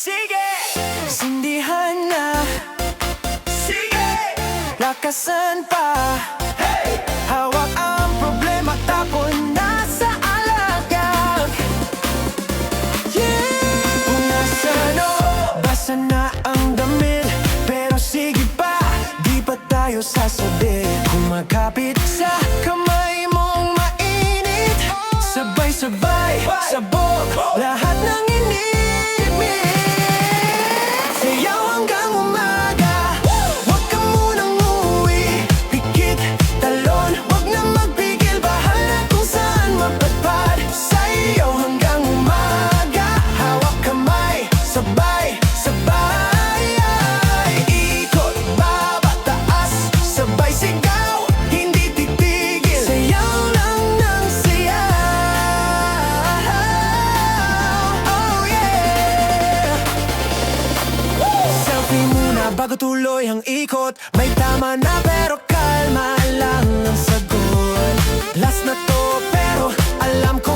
Sige, sindihan na. Sige, lakasan pa. Hey! Hawak ang problema, tapon na sa alagad. Yeah! Punasan o basa na ang damit, pero sige pa, di pa tayo sasabi. Kumakapit sa kamay mong mainit, sabay-sabay, sabog, lahat ng inibig. Sayaw hanggang umaga, huwag ka munang uuwi. Pikit, talon, huwag na magpigil, bahala kung saan mapadpad. Sayaw hanggang umaga, hawak kamay, sabay-sabay. Ikot, baba, taas, sabay sigaw, hindi titigil. Sayaw lang ng sayaw. Oh yeah. Selfie muna bago tuloy ang ikot. May tama na pero kalma lang ang sagot. Last na to pero alam ko